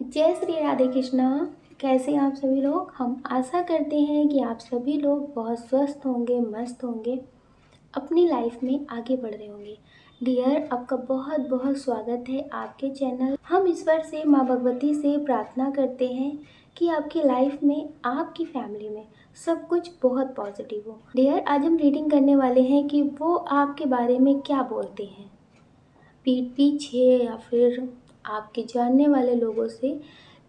जय श्री राधे कृष्णा। कैसे हैं आप सभी लोग। हम आशा करते हैं कि आप सभी लोग बहुत स्वस्थ होंगे, मस्त होंगे, अपनी लाइफ में आगे बढ़ रहे होंगे। डियर, आपका बहुत बहुत स्वागत है आपके चैनल। हम ईश्वर से, माँ भगवती से प्रार्थना करते हैं कि आपकी लाइफ में, आपकी फैमिली में सब कुछ बहुत पॉजिटिव हो। डियर, आज हम रीडिंग करने वाले हैं कि वो आपके बारे में क्या बोलते हैं, पीठ पीछे या फिर आपके जानने वाले लोगों से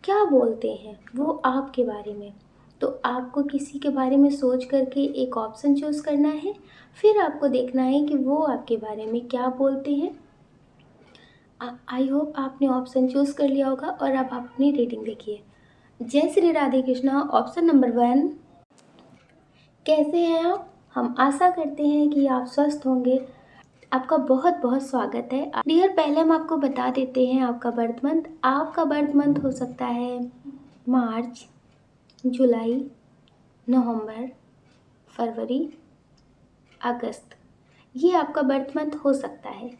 क्या बोलते हैं वो आपके बारे में। तो आपको किसी के बारे में सोच करके एक ऑप्शन चूज़ करना है, फिर आपको देखना है कि वो आपके बारे में क्या बोलते हैं। आई होप आपने ऑप्शन चूज़ कर लिया होगा और अब आप अपनी रीडिंग देखिए। जय श्री राधे कृष्णा। ऑप्शन नंबर 1, कैसे हैं आप। हम आशा करते हैं कि आप स्वस्थ होंगे। आपका बहुत बहुत स्वागत है। डियर, पहले हम आपको बता देते हैं आपका बर्थ मंथ। आपका बर्थ मंथ हो सकता है मार्च, जुलाई, नवंबर, फरवरी, अगस्त। ये आपका बर्थ मंथ हो सकता है।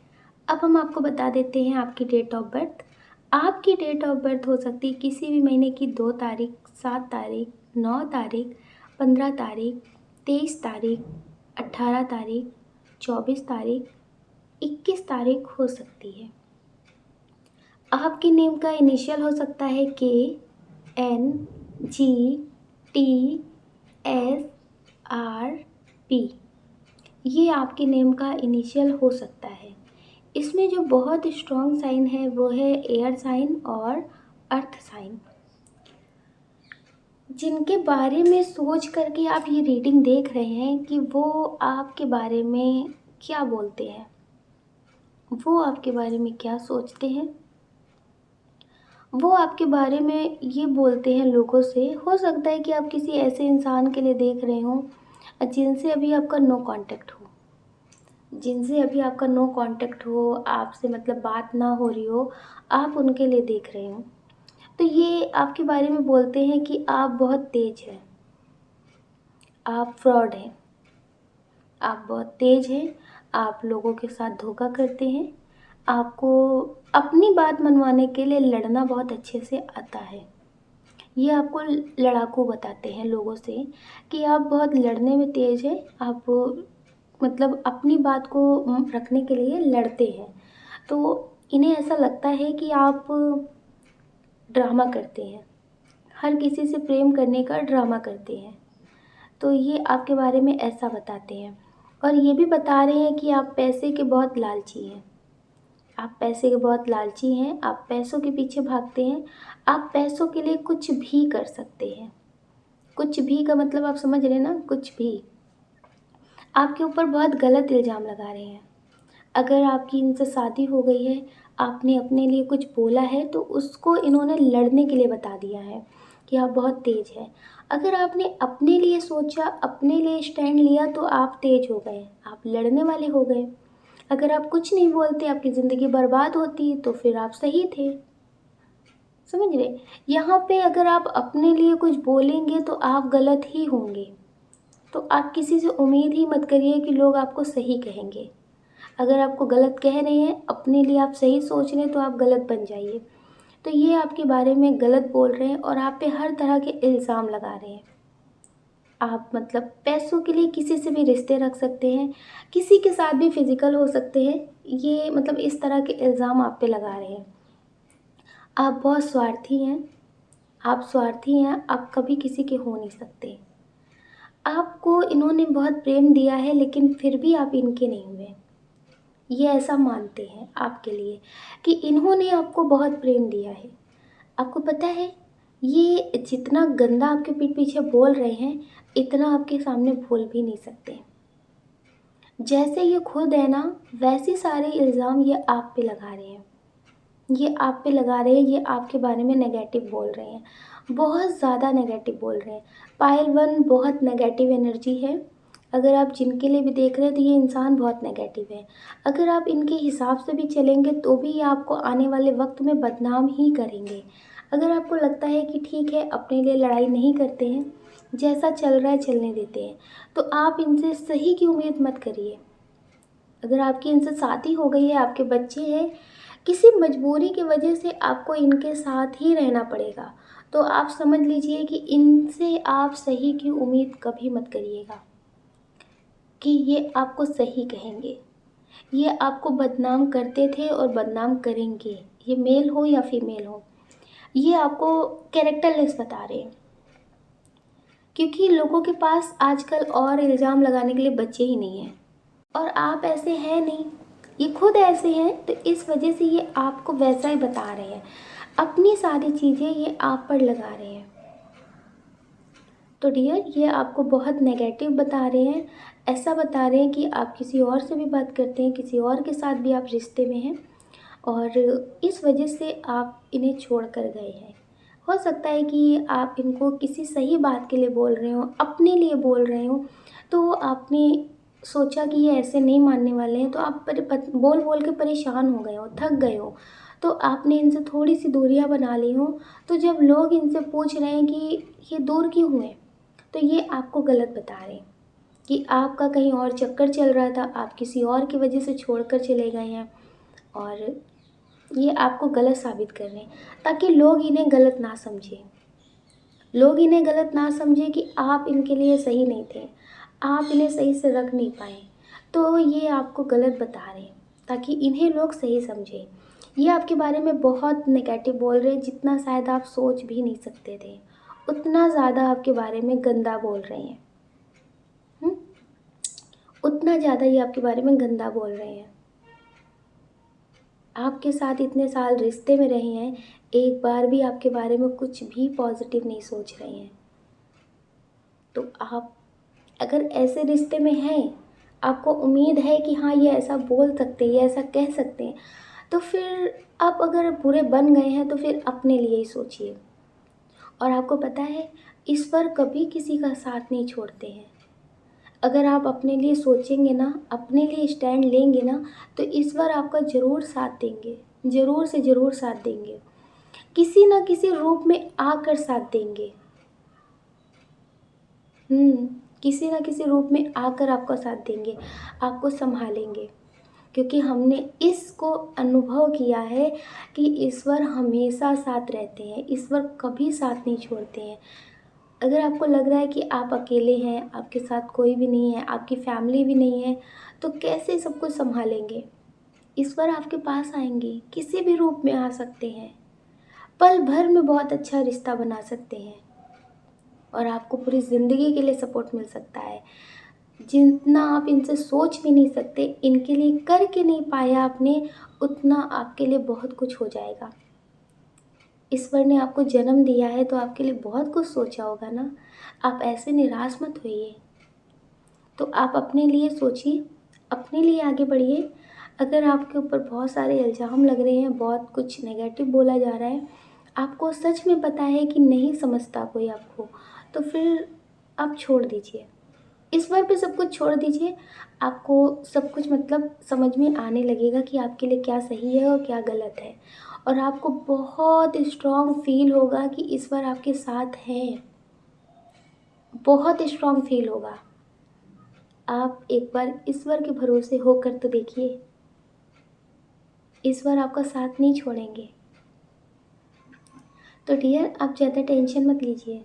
अब हम आपको बता देते हैं आपकी डेट ऑफ बर्थ। आपकी डेट ऑफ बर्थ हो सकती है किसी भी महीने की 2 तारीख, 7 तारीख, 9 तारीख, 15 तारीख, 23 तारीख, 18 तारीख, 24 तारीख, 21 तारीख हो सकती है। आपके नेम का इनिशियल हो सकता है K, N, G, T, S, R, P. ये आपके नेम का इनिशियल हो सकता है। इसमें जो बहुत स्ट्रॉन्ग साइन है वो है एयर साइन और अर्थ साइन। जिनके बारे में सोच करके आप ये रीडिंग देख रहे हैं कि वो आपके बारे में क्या बोलते हैं, वो आपके बारे में क्या सोचते हैं, वो आपके बारे में ये बोलते हैं लोगों से। हो सकता है कि आप किसी ऐसे इंसान के लिए देख रहे हों जिनसे अभी आपका नो कांटेक्ट हो, आपसे मतलब बात ना हो रही हो, आप उनके लिए देख रहे हो। तो ये आपके बारे में बोलते हैं कि आप बहुत तेज हैं, आप फ्रॉड हैं, आप बहुत तेज हैं, आप लोगों के साथ धोखा करते हैं, आपको अपनी बात मनवाने के लिए लड़ना बहुत अच्छे से आता है। ये आपको लड़ाकू बताते हैं लोगों से कि आप बहुत लड़ने में तेज हैं, आप मतलब अपनी बात को रखने के लिए लड़ते हैं। तो इन्हें ऐसा लगता है कि आप ड्रामा करते हैं, हर किसी से प्रेम करने का ड्रामा करते हैं। तो ये आपके बारे में ऐसा बताते हैं। और ये भी बता रहे हैं कि आप पैसे के बहुत लालची हैं, आप पैसे के बहुत लालची हैं, आप पैसों के पीछे भागते हैं, आप पैसों के लिए कुछ भी कर सकते हैं। कुछ भी का मतलब आप समझ रहे हैं ना, कुछ भी। आपके ऊपर बहुत गलत इल्ज़ाम लगा रहे हैं। अगर आपकी इनसे शादी हो गई है, आपने अपने लिए कुछ बोला है तो उसको इन्होंने लड़ने के लिए बता दिया है कि आप बहुत तेज़ हैं। अगर आपने अपने लिए सोचा, अपने लिए स्टैंड लिया तो आप तेज़ हो गए, आप लड़ने वाले हो गए। अगर आप कुछ नहीं बोलते, आपकी ज़िंदगी बर्बाद होती, तो फिर आप सही थे। समझ रहे। यहाँ पे अगर आप अपने लिए कुछ बोलेंगे तो आप गलत ही होंगे। तो आप किसी से उम्मीद ही मत करिए कि लोग आपको सही कहेंगे। अगर आपको गलत कह रहे हैं, अपने लिए आप सही सोच रहे हैं, तो आप गलत बन जाइए। तो ये आपके बारे में गलत बोल रहे हैं और आप पे हर तरह के इल्ज़ाम लगा रहे हैं। आप मतलब पैसों के लिए किसी से भी रिश्ते रख सकते हैं, किसी के साथ भी फिज़िकल हो सकते हैं। ये मतलब इस तरह के इल्ज़ाम आप पे लगा रहे हैं। आप बहुत स्वार्थी हैं, आप कभी किसी के हो नहीं सकते। आपको इन्होंने बहुत प्रेम दिया है लेकिन फिर भी आप इनके नहीं हुए। ये ऐसा मानते हैं आपके लिए कि इन्होंने आपको बहुत प्रेम दिया है। आपको पता है, ये जितना गंदा आपके पीठ पीछे बोल रहे हैं, इतना आपके सामने बोल भी नहीं सकते। जैसे ये खुद है ना, वैसे सारे इल्ज़ाम ये आप पे लगा रहे हैं। ये आप पे लगा रहे हैं, ये आपके बारे में नेगेटिव बोल रहे हैं, बहुत ज़्यादा नेगेटिव बोल रहे हैं। पाइल 1 बहुत नेगेटिव एनर्जी है। अगर आप जिनके लिए भी देख रहे हैं तो ये इंसान बहुत नेगेटिव है। अगर आप इनके हिसाब से भी चलेंगे तो भी ये आपको आने वाले वक्त में बदनाम ही करेंगे। अगर आपको लगता है कि ठीक है, अपने लिए लड़ाई नहीं करते हैं, जैसा चल रहा है चलने देते हैं, तो आप इनसे सही की उम्मीद मत करिए। अगर आपकी इनसे शादी हो गई है, आपके बच्चे हैं, किसी मजबूरी की वजह से आपको इनके साथ ही रहना पड़ेगा। तो आप समझ लीजिए कि इनसे आप सही की उम्मीद कभी मत करिएगा कि ये आपको सही कहेंगे। ये आपको बदनाम करते थे और बदनाम करेंगे, ये मेल हो या फीमेल हो। ये आपको कैरेक्टरलेस बता रहे हैं, क्योंकि लोगों के पास आजकल और इल्ज़ाम लगाने के लिए बच्चे ही नहीं हैं, और आप ऐसे हैं नहीं, ये खुद ऐसे हैं, तो इस वजह से ये आपको वैसा ही बता रहे हैं। अपनी सारी चीज़ें ये आप पर लगा रहे हैं। तो डियर, ये आपको बहुत नेगेटिव बता रहे हैं। ऐसा बता रहे हैं कि आप किसी और से भी बात करते हैं, किसी और के साथ भी आप रिश्ते में हैं, और इस वजह से आप इन्हें छोड़ कर गए हैं। हो सकता है कि आप इनको किसी सही बात के लिए बोल रहे हो, अपने लिए बोल रहे हो, तो आपने सोचा कि ये ऐसे नहीं मानने वाले हैं, तो आप बोल बोल के परेशान हो गए हो, थक गए हो, तो आपने इनसे थोड़ी सी दूरियां बना ली हो। तो जब लोग इनसे पूछ रहे हैं कि ये दूर क्यों हुए, तो ये आपको गलत बता रहे हैं कि आपका कहीं और चक्कर चल रहा था, आप किसी और की वजह से छोड़कर चले गए हैं, और ये आपको गलत साबित कर रहे हैं ताकि लोग इन्हें गलत ना समझें। लोग इन्हें गलत ना समझें कि आप इनके लिए सही नहीं थे, आप इन्हें सही से रख नहीं पाए, तो ये आपको गलत बता रहे हैं ताकि इन्हें लोग सही समझें। ये आपके बारे में बहुत नेगेटिव बोल रहे हैं, जितना शायद आप सोच भी नहीं सकते थे, उतना ज़्यादा आपके बारे में गंदा बोल रहे हैं। हुँ? उतना ज़्यादा ये आपके बारे में गंदा बोल रहे हैं। आपके साथ इतने साल रिश्ते में रहे हैं, एक बार भी आपके बारे में कुछ भी पॉजिटिव नहीं सोच रहे हैं। तो आप अगर ऐसे रिश्ते में हैं, आपको उम्मीद है कि हाँ, ये ऐसा बोल सकते हैं, ये ऐसा कह सकते हैं, तो फिर आप अगर बुरे बन गए हैं तो फिर अपने लिए ही सोचिए। और आपको पता है, ईश्वर कभी किसी का साथ नहीं छोड़ते हैं। अगर आप अपने लिए सोचेंगे ना, अपने लिए स्टैंड लेंगे ना, तो ईश्वर आपका ज़रूर साथ देंगे, ज़रूर से ज़रूर साथ देंगे, किसी न किसी रूप में आकर साथ देंगे। किसी न किसी रूप में आकर आपका साथ देंगे, आपको संभालेंगे, क्योंकि हमने इसको अनुभव किया है कि ईश्वर हमेशा साथ रहते हैं, ईश्वर कभी साथ नहीं छोड़ते हैं। अगर आपको लग रहा है कि आप अकेले हैं, आपके साथ कोई भी नहीं है, आपकी फैमिली भी नहीं है, तो कैसे सब कुछ संभालेंगे? ईश्वर आपके पास आएंगे, किसी भी रूप में आ सकते हैं, पल भर में बहुत अच्छा रिश्ता बना सकते हैं, और आपको पूरी ज़िंदगी के लिए सपोर्ट मिल सकता है। जितना आप इनसे सोच भी नहीं सकते, इनके लिए करके नहीं पाया आपने, उतना आपके लिए बहुत कुछ हो जाएगा। ईश्वर ने आपको जन्म दिया है तो आपके लिए बहुत कुछ सोचा होगा ना। आप ऐसे निराश मत होइए। तो आप अपने लिए सोचिए, अपने लिए आगे बढ़िए। अगर आपके ऊपर बहुत सारे इल्ज़ाम लग रहे हैं, बहुत कुछ नेगेटिव बोला जा रहा है, आपको सच में पता है कि नहीं समझता कोई आपको, तो फिर आप छोड़ दीजिए। ईश्वर पे सब कुछ छोड़ दीजिए। आपको सब कुछ मतलब समझ में आने लगेगा कि आपके लिए क्या सही है और क्या गलत है, और आपको बहुत स्ट्रॉन्ग फील होगा कि ईश्वर आपके साथ हैं, बहुत स्ट्रॉन्ग फील होगा। आप एक बार ईश्वर के भरोसे होकर तो देखिए, ईश्वर आपका साथ नहीं छोड़ेंगे। तो डियर, आप ज़्यादा टेंशन मत लीजिए।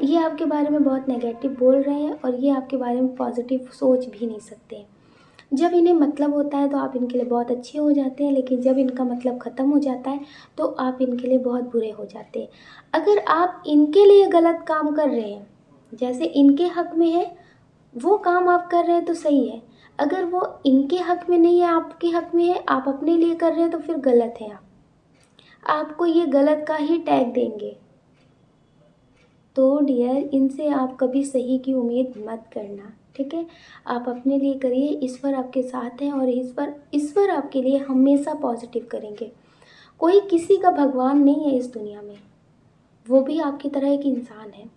ये आपके बारे में बहुत नेगेटिव बोल रहे हैं, और ये आपके बारे में पॉजिटिव सोच भी नहीं सकते। जब इन्हें मतलब होता है तो आप इनके लिए बहुत अच्छे हो जाते हैं, लेकिन जब इनका मतलब ख़त्म हो जाता है तो आप इनके लिए बहुत बुरे हो जाते हैं। अगर आप इनके लिए गलत काम कर रहे हैं, जैसे इनके हक में है वो काम आप कर रहे हैं तो सही है। अगर वो इनके हक में नहीं है, आपके हक में है, आप अपने लिए कर रहे हैं, तो फिर गलत है। आप आपको ये गलत का ही टैग देंगे। तो डियर, इनसे आप कभी सही की उम्मीद मत करना, ठीक है। आप अपने लिए करिए, ईश्वर आपके साथ हैं, और ईश्वर ईश्वर आपके लिए हमेशा पॉजिटिव करेंगे। कोई किसी का भगवान नहीं है इस दुनिया में, वो भी आपकी तरह एक इंसान है।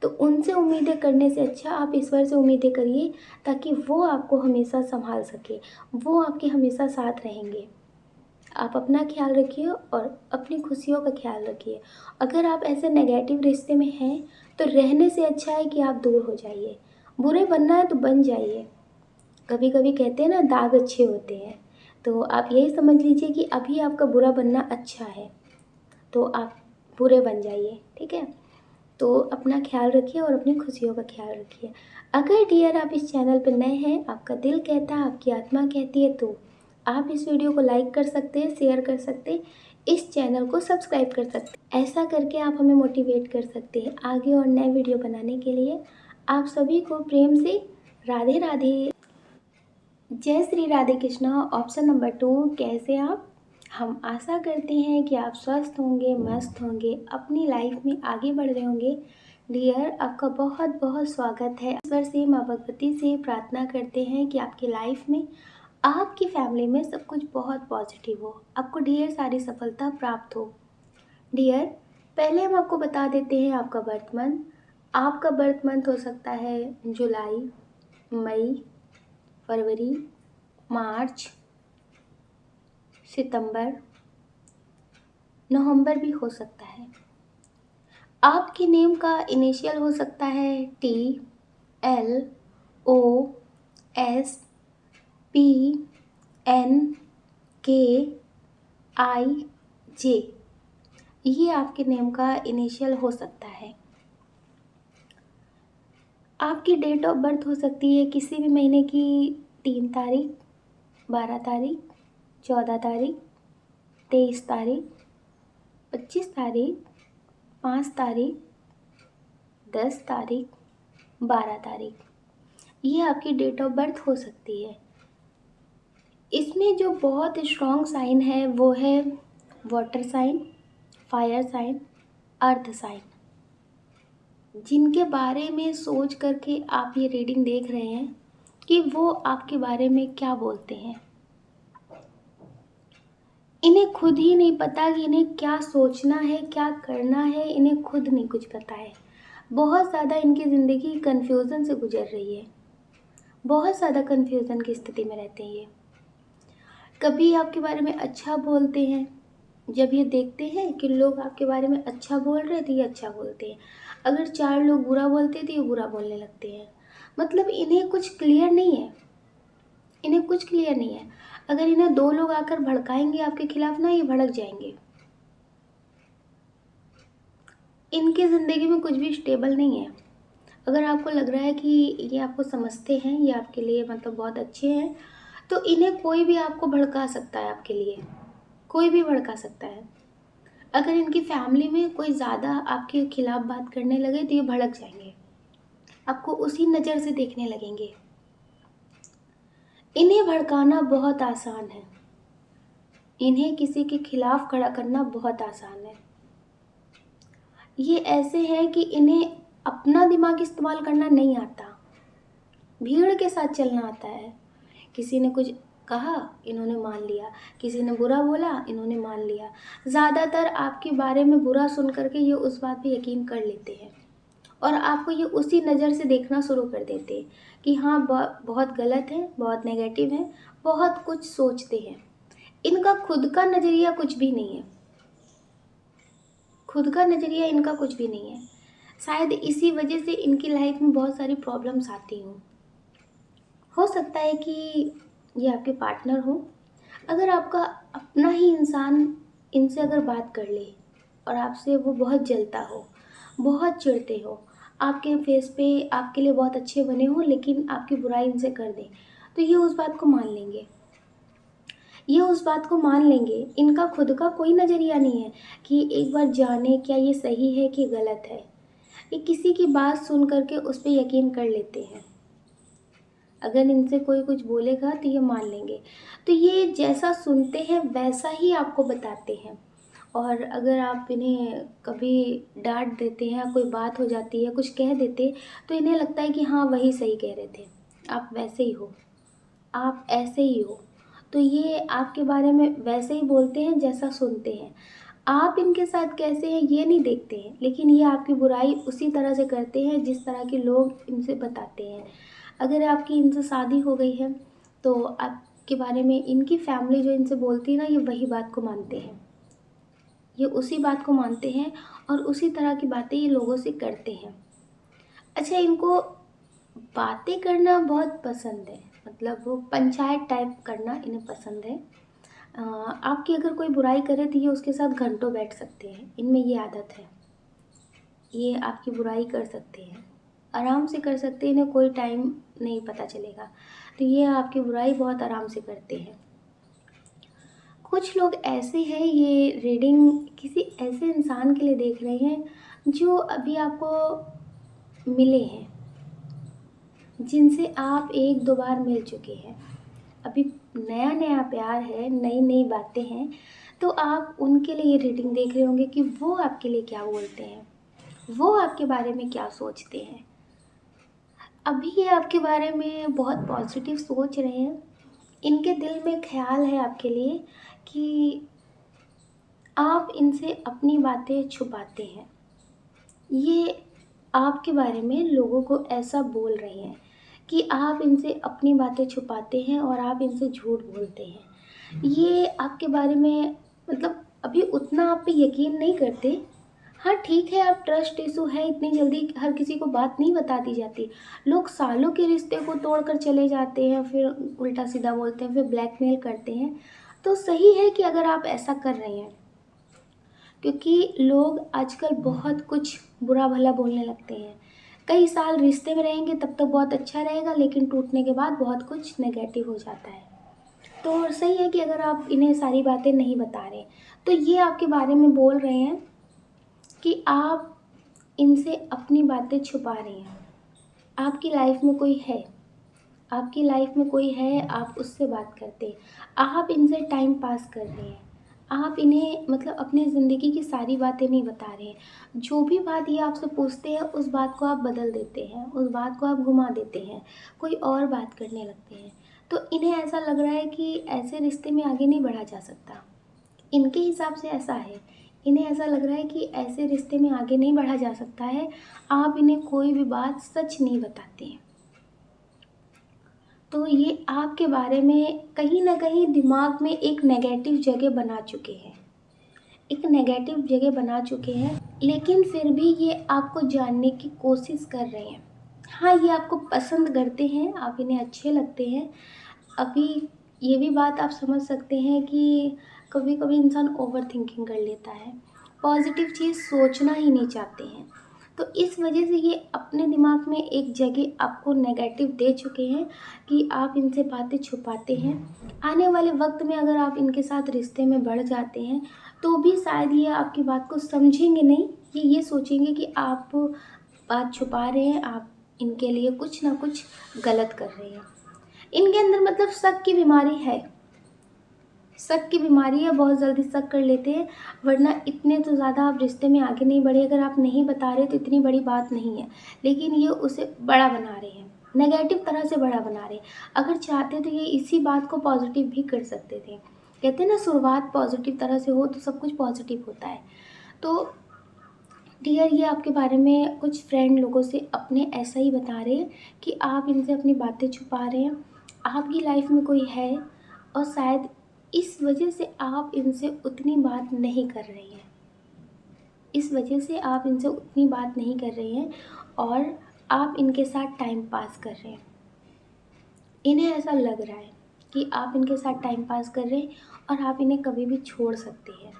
तो उनसे उम्मीदें करने से अच्छा आप ईश्वर से उम्मीदें करिए, ताकि वो आपको हमेशा संभाल सके, वो आपके हमेशा साथ रहेंगे। आप अपना ख्याल रखिए और अपनी खुशियों का ख्याल रखिए। अगर आप ऐसे नेगेटिव रिश्ते में हैं, तो रहने से अच्छा है कि आप दूर हो जाइए। बुरे बनना है तो बन जाइए। कभी कभी कहते हैं ना, दाग अच्छे होते हैं, तो आप यही समझ लीजिए कि अभी आपका बुरा बनना अच्छा है, तो आप बुरे बन जाइए, ठीक है। तो अपना ख्याल रखिए और अपनी खुशियों का ख्याल रखिए। अगर डियर आप इस चैनल पर नए हैं, आपका दिल कहता है, आपकी आत्मा कहती है, तो आप इस वीडियो को लाइक कर सकते हैं, शेयर कर सकते हैं, इस चैनल को सब्सक्राइब कर सकते हैं। ऐसा करके आप हमें मोटिवेट कर सकते हैं आगे और नए वीडियो बनाने के लिए। आप सभी को प्रेम से राधे राधे। जय श्री राधे कृष्णा। ऑप्शन नंबर 2, कैसे आप? हम आशा करते हैं कि आप स्वस्थ होंगे, मस्त होंगे, अपनी लाइफ में आगे बढ़ रहे होंगे। डियर, आपका बहुत बहुत स्वागत है। ईश्वर से, माँ भगवती से प्रार्थना करते हैं कि आपकी लाइफ में, आपकी फैमिली में सब कुछ बहुत पॉजिटिव हो, आपको ढेर सारी सफलता प्राप्त हो। डियर, पहले हम आपको बता देते हैं आपका बर्थ मंथ। आपका बर्थ मंथ हो सकता है जुलाई, मई, फरवरी, मार्च, सितंबर, नवंबर भी हो सकता है। आपके नेम का इनिशियल हो सकता है टी, एल, ओ, एस, पी, एन, के, आई, जे। ये आपके नेम का इनिशियल हो सकता है। आपकी डेट ऑफ बर्थ हो सकती है किसी भी महीने की 3 तारीख, 12 तारीख, 14 तारीख, 23 तारीख, 25 तारीख, 5 तारीख, 10 तारीख, 12 तारीख। ये आपकी डेट ऑफ बर्थ हो सकती है। इसमें जो बहुत स्ट्रॉन्ग साइन है वो है water sign, fire sign, earth sign, जिनके बारे में सोच करके आप ये रीडिंग देख रहे हैं कि वो आपके बारे में क्या बोलते हैं। इन्हें खुद ही नहीं पता कि इन्हें क्या सोचना है, क्या करना है, इन्हें खुद नहीं कुछ पता है। बहुत ज़्यादा इनकी ज़िंदगी कन्फ्यूज़न से गुजर रही है, बहुत ज़्यादा कन्फ्यूज़न की स्थिति में रहते हैं ये। कभी आपके बारे में अच्छा बोलते हैं, जब ये देखते हैं कि लोग आपके बारे में अच्छा बोल रहे थे, ये अच्छा बोलते हैं। अगर 4 लोग बुरा बोलते थे, ये बुरा बोलने लगते हैं। मतलब इन्हें कुछ क्लियर नहीं है, इन्हें कुछ क्लियर नहीं है। अगर इन्हें 2 लोग आकर भड़काएंगे आपके खिलाफ ना, ये भड़क जाएंगे। इनकी ज़िंदगी में कुछ भी स्टेबल नहीं है। अगर आपको लग रहा है कि ये आपको समझते हैं, ये आपके लिए मतलब बहुत अच्छे हैं, तो इन्हें कोई भी आपको भड़का सकता है, आपके लिए कोई भी भड़का सकता है। अगर इनकी फैमिली में कोई ज़्यादा आपके खिलाफ बात करने लगे तो ये भड़क जाएंगे, आपको उसी नज़र से देखने लगेंगे। इन्हें भड़काना बहुत आसान है, इन्हें किसी के खिलाफ खड़ा करना बहुत आसान है। ये ऐसे हैं कि इन्हें अपना दिमाग इस्तेमाल करना नहीं आता, भीड़ के साथ चलना आता है। किसी ने कुछ कहा, इन्होंने मान लिया, किसी ने बुरा बोला, इन्होंने मान लिया। ज़्यादातर आपके बारे में बुरा सुन करके ये उस बात पे यकीन कर लेते हैं और आपको ये उसी नज़र से देखना शुरू कर देते हैं कि हाँ बहुत गलत है, बहुत नेगेटिव है, बहुत कुछ सोचते हैं। इनका खुद का नज़रिया कुछ भी नहीं है, खुद का नज़रिया इनका कुछ भी नहीं है। शायद इसी वजह से इनकी लाइफ में बहुत सारी प्रॉब्लम्स आती हों। हो सकता है कि ये आपके पार्टनर हो। अगर आपका अपना ही इंसान इनसे अगर बात कर ले और आपसे वो बहुत जलता हो, बहुत चिढ़ते हो, आपके फेस पे आपके लिए बहुत अच्छे बने हो लेकिन आपकी बुराई इनसे कर दें, तो ये उस बात को मान लेंगे, ये उस बात को मान लेंगे। इनका खुद का कोई नज़रिया नहीं है कि एक बार जाने क्या ये सही है कि गलत है। ये किसी की बात सुन करके उस पर यकीन कर लेते हैं। अगर इनसे कोई कुछ बोलेगा तो ये मान लेंगे। तो ये जैसा सुनते हैं वैसा ही आपको बताते हैं। और अगर आप इन्हें कभी डांट देते हैं, कोई बात हो जाती है, कुछ कह देते, तो इन्हें लगता है कि हाँ वही सही कह रहे थे, आप वैसे ही हो, आप ऐसे ही हो। तो ये आपके बारे में वैसे ही बोलते हैं जैसा सुनते हैं। आप इनके साथ कैसे हैं ये नहीं देखते हैं, लेकिन ये आपकी बुराई उसी तरह से करते हैं जिस तरह के लोग इनसे बताते हैं। अगर आपकी इनसे शादी हो गई है तो आपके बारे में इनकी फैमिली जो इनसे बोलती है ना, ये वही बात को मानते हैं, ये उसी बात को मानते हैं और उसी तरह की बातें ये लोगों से करते हैं। अच्छा, इनको बातें करना बहुत पसंद है, मतलब वो पंचायत टाइप करना इन्हें पसंद है। आपकी अगर कोई बुराई करे तो ये उसके साथ घंटों बैठ सकते हैं, इनमें ये आदत है। ये आपकी बुराई कर सकते हैं, आराम से कर सकते हैं, इन्हें कोई टाइम नहीं पता चलेगा। तो ये आपकी बुराई बहुत आराम से करते हैं। कुछ लोग ऐसे हैं, ये रीडिंग किसी ऐसे इंसान के लिए देख रहे हैं जो अभी आपको मिले हैं, जिनसे आप 1-2 बार मिल चुके हैं। अभी नया-नया प्यार है, नई-नई बातें हैं, तो आप उनके लिए ये रीडिंग देख रहे होंगे कि वो आपके लिए क्या बोलते हैं, वो आपके बारे में क्या सोचते हैं। अभी ये आपके बारे में बहुत पॉजिटिव सोच रहे हैं। इनके दिल में ख़्याल है आपके लिए कि आप इनसे अपनी बातें छुपाते हैं। ये आपके बारे में लोगों को ऐसा बोल रहे हैं कि आप इनसे अपनी बातें छुपाते हैं और आप इनसे झूठ बोलते हैं। ये आपके बारे में मतलब अभी उतना आप पे यकीन नहीं करते। हाँ, ठीक है, आप ट्रस्ट इश्यू है, इतनी जल्दी हर किसी को बात नहीं बता दी जाती। लोग सालों के रिश्ते को तोड़कर चले जाते हैं, फिर उल्टा-सीधा बोलते हैं, फिर ब्लैकमेल करते हैं। तो सही है कि अगर आप ऐसा कर रहे हैं, क्योंकि लोग आजकल बहुत कुछ बुरा-भला बोलने लगते हैं। कई साल रिश्ते में रहेंगे तब तक बहुत अच्छा रहेगा, लेकिन टूटने के बाद बहुत कुछ नेगेटिव हो जाता है। तो सही है कि अगर आप इन्हें सारी बातें नहीं बता रहे, तो ये आपके बारे में बोल रहे हैं कि आप इनसे अपनी बातें छुपा रहे हैं। आपकी लाइफ में कोई है, आपकी लाइफ में कोई है, आप उससे बात करते हैं। आप इनसे टाइम पास कर रहे हैं। आप इन्हें मतलब अपनी ज़िंदगी की सारी बातें नहीं बता रहे हैं। जो भी बात ये आपसे पूछते हैं, उस बात को आप बदल देते हैं, उस बात को आप घुमा देते हैं, कोई और बात करने लगते हैं। तो इन्हें ऐसा लग रहा है कि ऐसे रिश्ते में आगे नहीं बढ़ा जा सकता। इनके हिसाब से ऐसा है। इन्हें ऐसा लग रहा है कि ऐसे रिश्ते में आगे नहीं बढ़ा जा सकता है। आप इन्हें कोई भी बात सच नहीं बताते हैं। तो ये आपके बारे में कहीं न कहीं दिमाग में एक नेगेटिव जगह बना चुके हैं। एक नेगेटिव जगह बना चुके हैं, लेकिन फिर भी ये आपको जानने की कोशिश कर रहे हैं। हाँ, ये आपको पसंद करते हैं, आप इन्हें अच्छे लगते हैं। अभी ये भी बात आप समझ सकते हैं कि कभी-कभी इंसान ओवरथिंकिंग कर लेता है, पॉज़िटिव चीज़ सोचना ही नहीं चाहते हैं। तो इस वजह से ये अपने दिमाग में एक जगह आपको नेगेटिव दे चुके हैं कि आप इनसे बातें छुपाते हैं। आने वाले वक़्त में अगर आप इनके साथ रिश्ते में बढ़ जाते हैं, तो भी शायद ये आपकी बात को समझेंगे नहीं। ये सोचेंगे कि आप बात छुपा रहे हैं, आप इनके लिए कुछ ना कुछ गलत कर रहे हैं। इनके अंदर मतलब शक की बीमारी है। शक की बीमारी है, बहुत जल्दी शक कर लेते हैं, वरना इतने तो ज़्यादा आप रिश्ते में आगे नहीं बढ़े। अगर आप नहीं बता रहे तो इतनी बड़ी बात नहीं है, लेकिन ये उसे बड़ा बना रहे हैं, नेगेटिव तरह से बड़ा बना रहे हैं। अगर चाहते तो ये इसी बात को पॉजिटिव भी कर सकते थे। कहते हैं ना, शुरुआत पॉजिटिव तरह से हो तो सब कुछ पॉजिटिव होता है। तो डियर, ये आपके बारे में कुछ फ्रेंड लोगों से अपने ऐसा ही बता रहे हैं कि आप इनसे अपनी बातें छुपा रहे हैं, आपकी लाइफ में कोई है और शायद इस वजह से आप इनसे उतनी बात नहीं कर रही हैं। इस वजह से आप इनसे उतनी बात नहीं कर रही हैं और आप इनके साथ टाइम पास कर रहे हैं। इन्हें ऐसा लग रहा है कि आप इनके साथ टाइम पास कर रहे हैं और आप इन्हें कभी भी छोड़ सकते हैं।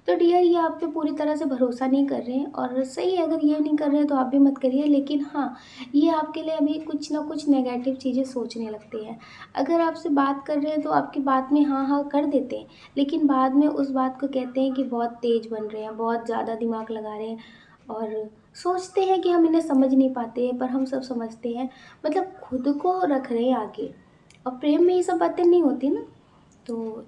तो डियर, ये आप पे पूरी तरह से भरोसा नहीं कर रहे हैं और सही है, अगर ये नहीं कर रहे हैं तो आप भी मत करिए। लेकिन हाँ, ये आपके लिए अभी कुछ ना कुछ नेगेटिव चीज़ें सोचने लगते हैं। अगर आपसे बात कर रहे हैं तो आपकी बात में हाँ, हाँ कर देते हैं, लेकिन बाद में उस बात को कहते हैं कि बहुत तेज़ बन रहे हैं, बहुत ज़्यादा दिमाग लगा रहे हैं और सोचते हैं कि हम इन्हें समझ नहीं पाते, पर हम सब समझते हैं। मतलब खुद को रख रहे हैं आगे, और प्रेम में ये सब बातें नहीं होती ना, तो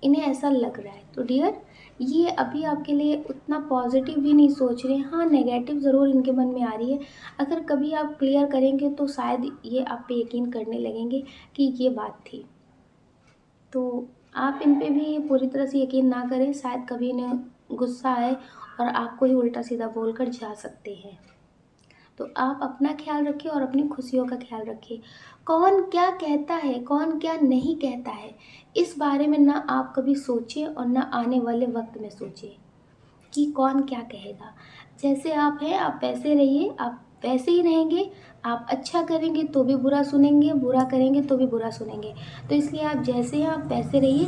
इन्हें ऐसा लग रहा है। तो डियर, ये अभी आपके लिए उतना पॉजिटिव भी नहीं सोच रहे हैं। हाँ, नेगेटिव ज़रूर इनके मन में आ रही है। अगर कभी आप क्लियर करेंगे तो शायद ये आप पे यकीन करने लगेंगे कि ये बात थी। तो आप इन पे भी पूरी तरह से यकीन ना करें, शायद कभी इन्हें गुस्सा आए और आपको ही उल्टा सीधा बोलकर जा सकते हैं। तो आप अपना ख्याल रखिए और अपनी खुशियों का ख्याल रखिए। कौन क्या कहता है, कौन क्या नहीं कहता है, इस बारे में ना आप कभी सोचें और ना आने वाले वक्त में सोचें कि कौन क्या कहेगा। जैसे आप हैं, आप वैसे रहिए, आप वैसे ही रहेंगे। आप अच्छा करेंगे तो भी बुरा सुनेंगे, बुरा करेंगे तो भी बुरा सुनेंगे। तो इसलिए आप जैसे हैं आप वैसे रहिए।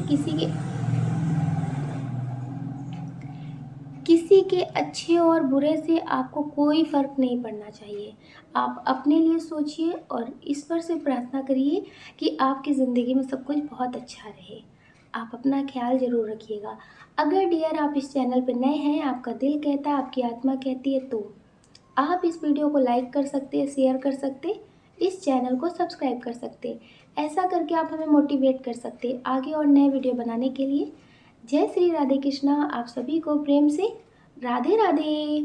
किसी के अच्छे और बुरे से आपको कोई फ़र्क नहीं पड़ना चाहिए। आप अपने लिए सोचिए और ईश्वर से प्रार्थना करिए कि आपकी ज़िंदगी में सब कुछ बहुत अच्छा रहे। आप अपना ख़्याल ज़रूर रखिएगा। अगर डियर आप इस चैनल पे नए हैं, आपका दिल कहता है, आपकी आत्मा कहती है, तो आप इस वीडियो को लाइक कर सकते हैं, शेयर कर सकते, इस चैनल को सब्सक्राइब कर सकते। ऐसा करके आप हमें मोटिवेट कर सकते आगे और नए वीडियो बनाने के लिए। जय श्री राधे कृष्णा। आप सभी को प्रेम से राधे राधे।